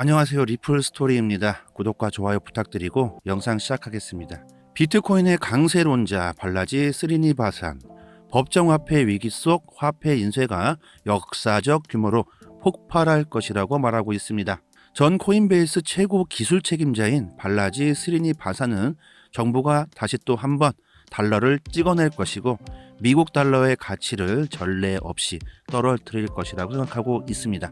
안녕하세요. 리플 스토리입니다. 구독과 좋아요 부탁드리고 영상 시작하겠습니다. 비트코인의 강세론자 발라지 스리니바산, 법정화폐 위기 속 화폐 인쇄가 역사적 규모로 폭발할 것이라고 말하고 있습니다. 전 코인베이스 최고 기술 책임자인 발라지 스리니바산은 정부가 다시 또 한번 달러를 찍어낼 것이고 미국 달러의 가치를 전례 없이 떨어뜨릴 것이라고 생각하고 있습니다.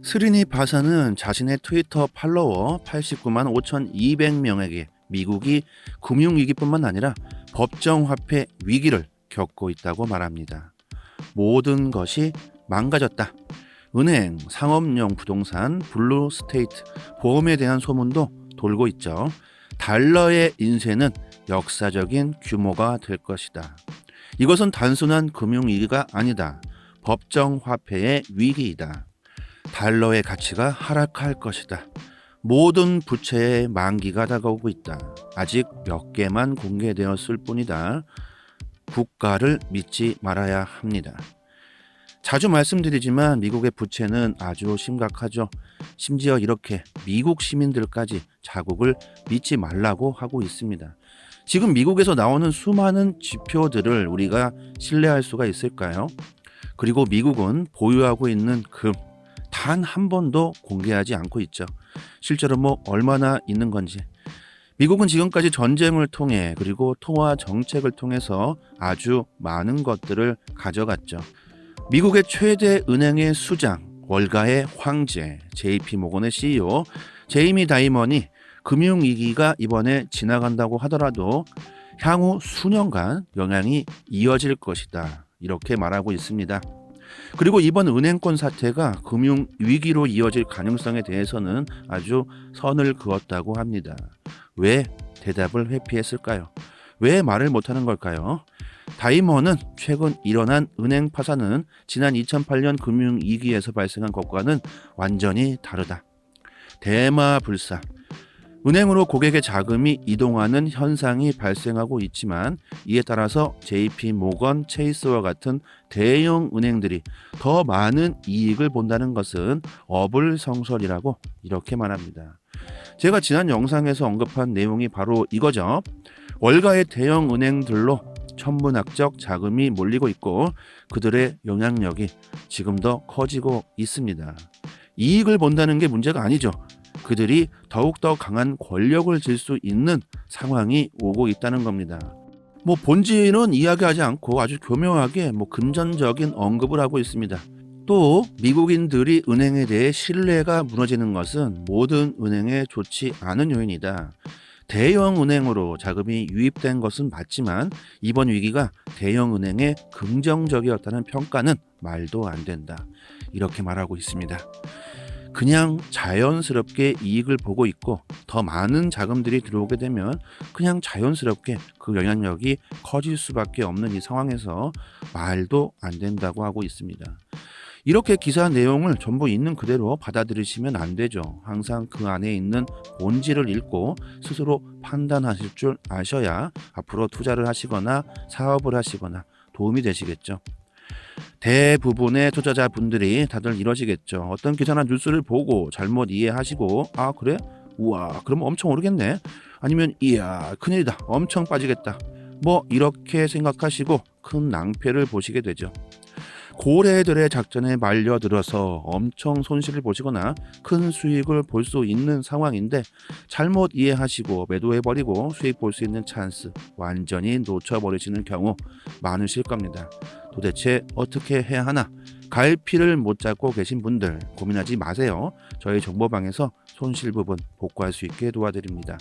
스리니바산은 자신의 트위터 팔로워 89만 5,200명에게 미국이 금융위기뿐만 아니라 법정화폐 위기를 겪고 있다고 말합니다. 모든 것이 망가졌다. 은행, 상업용 부동산, 블루스테이트, 보험에 대한 소문도 돌고 있죠. 달러의 인쇄는 역사적인 규모가 될 것이다. 이것은 단순한 금융위기가 아니다. 법정화폐의 위기이다. 달러의 가치가 하락할 것이다. 모든 부채의 만기가 다가오고 있다. 아직 몇 개만 공개되었을 뿐이다. 국가를 믿지 말아야 합니다. 자주 말씀드리지만 미국의 부채는 아주 심각하죠. 심지어 이렇게 미국 시민들까지 자국을 믿지 말라고 하고 있습니다. 지금 미국에서 나오는 수많은 지표들을 우리가 신뢰할 수가 있을까요? 그리고 미국은 보유하고 있는 금 단 한 번도 공개하지 않고 있죠. 실제로 얼마나 있는 건지. 미국은 지금까지 전쟁을 통해 그리고 통화 정책을 통해서 아주 많은 것들을 가져갔죠. 미국의 최대 은행의 수장, 월가의 황제, JP모건의 CEO, 제이미 다이먼이 금융위기가 이번에 지나간다고 하더라도 향후 수년간 영향이 이어질 것이다. 이렇게 말하고 있습니다. 그리고 이번 은행권 사태가 금융위기로 이어질 가능성에 대해서는 아주 선을 그었다고 합니다. 왜 대답을 회피했을까요? 왜 말을 못하는 걸까요? 다이먼은 최근 일어난 은행 파산은 지난 2008년 금융위기에서 발생한 것과는 완전히 다르다. 대마불사. 은행으로 고객의 자금이 이동하는 현상이 발생하고 있지만 이에 따라서 JP모건, 체이스와 같은 대형 은행들이 더 많은 이익을 본다는 것은 어불성설이라고 이렇게 말합니다. 제가 지난 영상에서 언급한 내용이 바로 이거죠. 월가의 대형 은행들로 천문학적 자금이 몰리고 있고 그들의 영향력이 지금 더 커지고 있습니다. 이익을 본다는 게 문제가 아니죠. 그들이 더욱더 강한 권력을 쥘 수 있는 상황이 오고 있다는 겁니다. 본질은 이야기하지 않고 아주 교묘하게 금전적인 언급을 하고 있습니다. 또 미국인들이 은행에 대해 신뢰가 무너지는 것은 모든 은행에 좋지 않은 요인이다. 대형 은행으로 자금이 유입된 것은 맞지만 이번 위기가 대형 은행에 긍정적이었다는 평가는 말도 안 된다. 이렇게 말하고 있습니다. 그냥 자연스럽게 이익을 보고 있고 더 많은 자금들이 들어오게 되면 그냥 자연스럽게 그 영향력이 커질 수밖에 없는 이 상황에서 말도 안 된다고 하고 있습니다. 이렇게 기사 내용을 전부 있는 그대로 받아들이시면 안 되죠. 항상 그 안에 있는 본질을 읽고 스스로 판단하실 줄 아셔야 앞으로 투자를 하시거나 사업을 하시거나 도움이 되시겠죠. 대부분의 투자자분들이 다들 이러시겠죠. 어떤 기사나 뉴스를 보고 잘못 이해하시고 아 그래? 우와 그럼 엄청 오르겠네. 아니면 이야 큰일이다. 엄청 빠지겠다. 이렇게 생각하시고 큰 낭패를 보시게 되죠. 고래들의 작전에 말려들어서 엄청 손실을 보시거나 큰 수익을 볼 수 있는 상황인데 잘못 이해하시고 매도해버리고 수익 볼 수 있는 찬스 완전히 놓쳐버리시는 경우 많으실 겁니다. 도대체 어떻게 해야 하나? 갈피를 못 잡고 계신 분들 고민하지 마세요. 저희 정보방에서 손실 부분 복구할 수 있게 도와드립니다.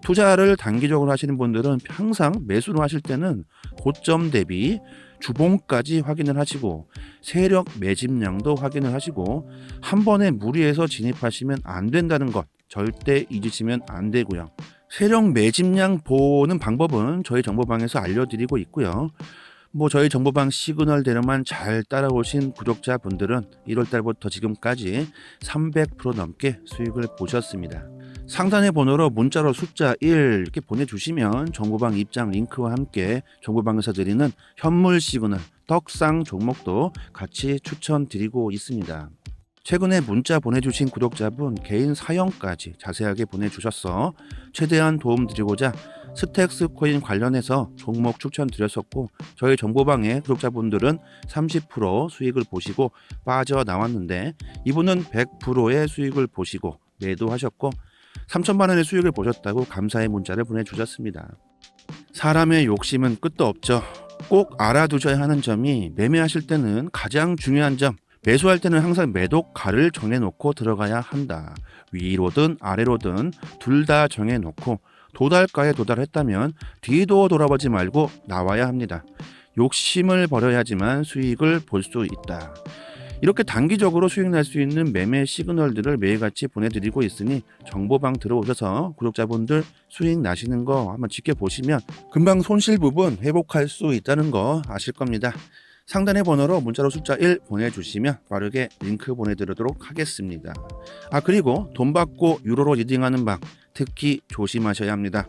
투자를 단기적으로 하시는 분들은 항상 매수를 하실 때는 고점 대비 주봉까지 확인을 하시고 세력 매집량도 확인을 하시고 한 번에 무리해서 진입하시면 안 된다는 것 절대 잊으시면 안 되고요. 세력 매집량 보는 방법은 저희 정보방에서 알려드리고 있고요. 저희 정보방 시그널대로만 잘 따라오신 구독자분들은 1월달부터 지금까지 300% 넘게 수익을 보셨습니다. 상단의 번호로 문자로 숫자 1 이렇게 보내주시면 정보방 입장 링크와 함께 정보방에서 드리는 현물 시그널 떡상 종목도 같이 추천드리고 있습니다. 최근에 문자 보내주신 구독자분 개인 사연까지 자세하게 보내주셔서 최대한 도움드리고자 스택스 코인 관련해서 종목 추천드렸었고, 저희 정보방에 구독자분들은 30% 수익을 보시고 빠져나왔는데, 이분은 100%의 수익을 보시고 매도하셨고 3천만 원의 수익을 보셨다고 감사의 문자를 보내주셨습니다. 사람의 욕심은 끝도 없죠. 꼭 알아두셔야 하는 점이, 매매하실 때는 가장 중요한 점, 매수할 때는 항상 매도가를 정해놓고 들어가야 한다. 위로든 아래로든 둘 다 정해놓고 도달가에 도달했다면 뒤도 돌아보지 말고 나와야 합니다. 욕심을 버려야지만 수익을 볼 수 있다. 이렇게 단기적으로 수익 날 수 있는 매매 시그널들을 매일같이 보내드리고 있으니 정보방 들어오셔서 구독자분들 수익 나시는 거 한번 지켜보시면 금방 손실 부분 회복할 수 있다는 거 아실 겁니다. 상단의 번호로 문자로 숫자 1 보내주시면 빠르게 링크 보내드리도록 하겠습니다. 그리고 돈 받고 유로로 리딩하는 방 특히 조심하셔야 합니다.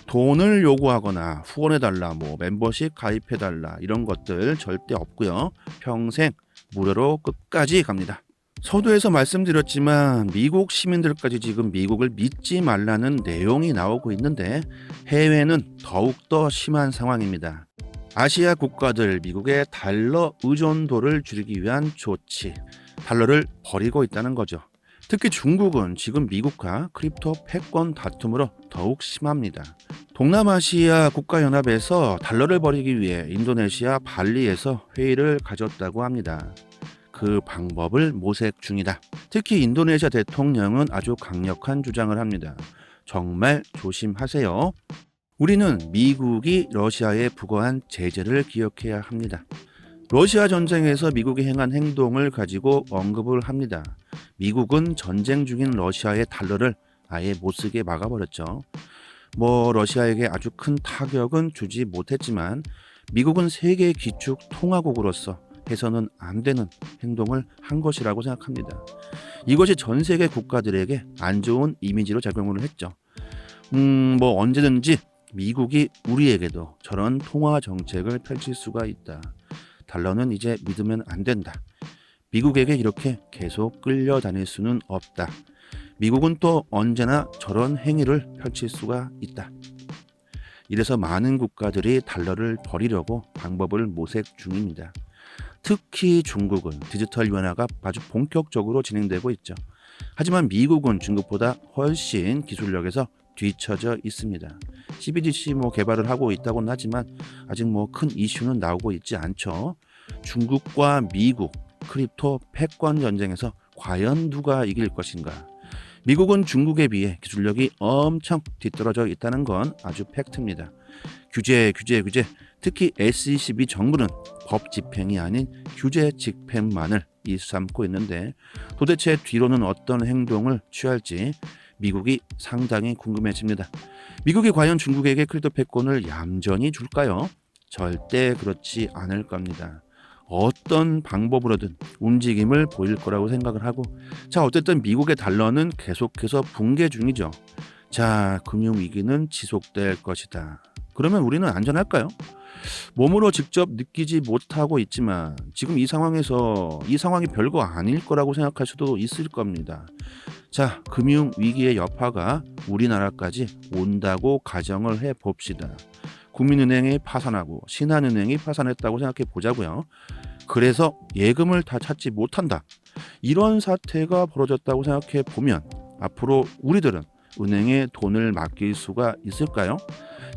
돈을 요구하거나 후원해달라, 멤버십 가입해달라 이런 것들 절대 없고요. 평생 무료로 끝까지 갑니다. 서두에서 말씀드렸지만 미국 시민들까지 지금 미국을 믿지 말라는 내용이 나오고 있는데, 해외는 더욱더 심한 상황입니다. 아시아 국가들 미국의 달러 의존도를 줄이기 위한 조치, 달러를 버리고 있다는 거죠. 특히 중국은 지금 미국과 크립토 패권 다툼으로 더욱 심합니다. 동남아시아 국가연합에서 달러를 버리기 위해 인도네시아 발리에서 회의를 가졌다고 합니다. 그 방법을 모색 중이다. 특히 인도네시아 대통령은 아주 강력한 주장을 합니다. 정말 조심하세요. 우리는 미국이 러시아에 부과한 제재를 기억해야 합니다. 러시아 전쟁에서 미국이 행한 행동을 가지고 언급을 합니다. 미국은 전쟁 중인 러시아의 달러를 아예 못쓰게 막아버렸죠. 러시아에게 아주 큰 타격은 주지 못했지만 미국은 세계 기축 통화국으로서 해서는 안 되는 행동을 한 것이라고 생각합니다. 이것이 전 세계 국가들에게 안 좋은 이미지로 작용을 했죠. 언제든지 미국이 우리에게도 저런 통화 정책을 펼칠 수가 있다. 달러는 이제 믿으면 안 된다. 미국에게 이렇게 계속 끌려다닐 수는 없다. 미국은 또 언제나 저런 행위를 펼칠 수가 있다. 이래서 많은 국가들이 달러를 버리려고 방법을 모색 중입니다. 특히 중국은 디지털 완화가 아주 본격적으로 진행되고 있죠. 하지만 미국은 중국보다 훨씬 기술력에서 뒤처져 있습니다. CBDC 개발을 하고 있다고는 하지만 아직 큰 이슈는 나오고 있지 않죠. 중국과 미국 크립토 패권 전쟁에서 과연 누가 이길 것인가? 미국은 중국에 비해 기술력이 엄청 뒤떨어져 있다는 건 아주 팩트입니다. 규제. 특히 SEC 및 정부는 법 집행이 아닌 규제 집행만을 일삼고 있는데, 도대체 뒤로는 어떤 행동을 취할지 미국이 상당히 궁금해집니다. 미국이 과연 중국에게 크립토 패권을 얌전히 줄까요? 절대 그렇지 않을 겁니다. 어떤 방법으로든 움직임을 보일 거라고 생각을 하고, 어쨌든 미국의 달러는 계속해서 붕괴 중이죠. 금융위기는 지속될 것이다. 그러면 우리는 안전할까요? 몸으로 직접 느끼지 못하고 있지만 지금 이 상황이 별거 아닐 거라고 생각할 수도 있을 겁니다. 금융위기의 여파가 우리나라까지 온다고 가정을 해봅시다. 국민은행이 파산하고 신한은행이 파산했다고 생각해 보자고요. 그래서 예금을 다 찾지 못한다. 이런 사태가 벌어졌다고 생각해 보면 앞으로 우리들은 은행에 돈을 맡길 수가 있을까요?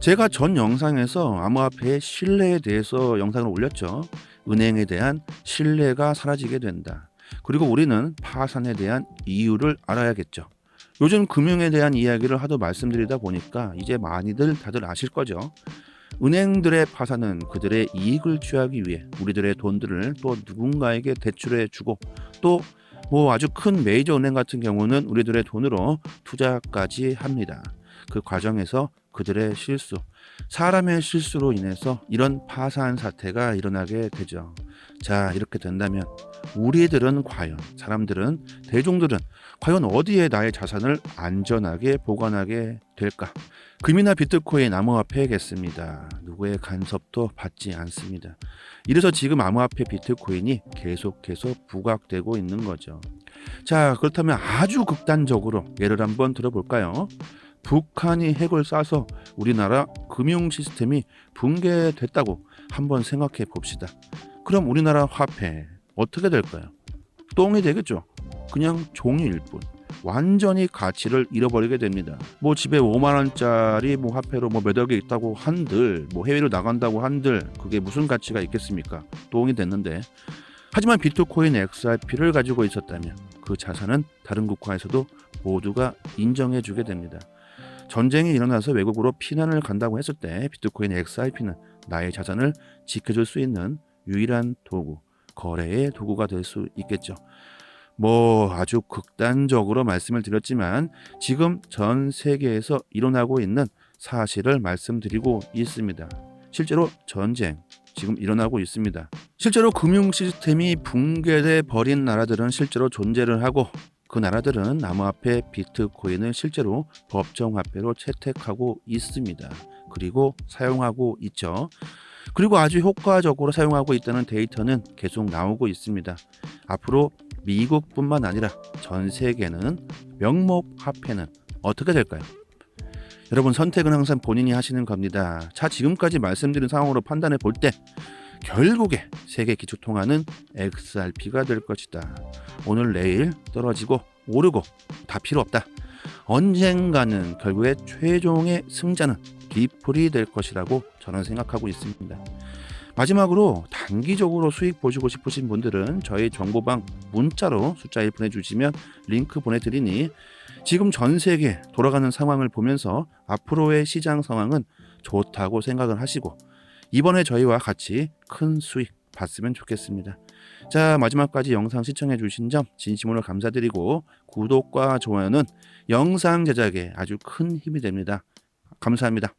제가 전 영상에서 암호화폐의 신뢰에 대해서 영상을 올렸죠. 은행에 대한 신뢰가 사라지게 된다. 그리고 우리는 파산에 대한 이유를 알아야겠죠. 요즘 금융에 대한 이야기를 하도 말씀드리다 보니까 이제 많이들 다들 아실 거죠. 은행들의 파산은 그들의 이익을 취하기 위해 우리들의 돈들을 또 누군가에게 대출해 주고, 또 아주 큰 메이저 은행 같은 경우는 우리들의 돈으로 투자까지 합니다. 그 과정에서 그들의 실수, 사람의 실수로 인해서 이런 파산 사태가 일어나게 되죠. 이렇게 된다면 우리들은 과연, 사람들은, 대중들은 과연 어디에 나의 자산을 안전하게 보관하게 될까? 금이나 비트코인, 암호화폐겠습니다. 누구의 간섭도 받지 않습니다. 이래서 지금 암호화폐 비트코인이 계속해서 부각되고 있는 거죠. 자, 그렇다면 아주 극단적으로 예를 한번 들어볼까요? 북한이 핵을 쏴서 우리나라 금융 시스템이 붕괴됐다고 한번 생각해 봅시다. 그럼 우리나라 화폐 어떻게 될까요? 똥이 되겠죠. 그냥 종이일 뿐. 완전히 가치를 잃어버리게 됩니다. 뭐 집에 5만 원짜리 뭐 화폐로 뭐 몇억 개 있다고 한들, 뭐 해외로 나간다고 한들 그게 무슨 가치가 있겠습니까? 똥이 됐는데. 하지만 비트코인 XRP를 가지고 있었다면 그 자산은 다른 국가에서도 모두가 인정해주게 됩니다. 전쟁이 일어나서 외국으로 피난을 간다고 했을 때 비트코인 XRP는 나의 자산을 지켜줄 수 있는 유일한 도구, 거래의 도구가 될 수 있겠죠. 뭐 아주 극단적으로 말씀을 드렸지만 지금 전 세계에서 일어나고 있는 사실을 말씀드리고 있습니다. 실제로 전쟁 지금 일어나고 있습니다. 실제로 금융 시스템이 붕괴돼 버린 나라들은 실제로 존재를 하고 그 나라들은 암호화폐 비트코인을 실제로 법정화폐로 채택하고 있습니다. 그리고 사용하고 있죠. 그리고 아주 효과적으로 사용하고 있다는 데이터는 계속 나오고 있습니다. 앞으로 미국뿐만 아니라 전 세계는 명목 화폐는 어떻게 될까요? 여러분, 선택은 항상 본인이 하시는 겁니다. 자, 지금까지 말씀드린 상황으로 판단해 볼 때 결국에 세계 기초통화는 XRP가 될 것이다. 오늘 내일 떨어지고 오르고 다 필요 없다. 언젠가는 결국에 최종의 승자는 리플이 될 것이라고 저는 생각하고 있습니다. 마지막으로 단기적으로 수익 보시고 싶으신 분들은 저희 정보방 문자로 숫자 1 보내주시면 링크 보내드리니 지금 전 세계 돌아가는 상황을 보면서 앞으로의 시장 상황은 좋다고 생각을 하시고 이번에 저희와 같이 큰 수익 봤으면 좋겠습니다. 자, 마지막까지 영상 시청해 주신 점 진심으로 감사드리고 구독과 좋아요는 영상 제작에 아주 큰 힘이 됩니다. 감사합니다.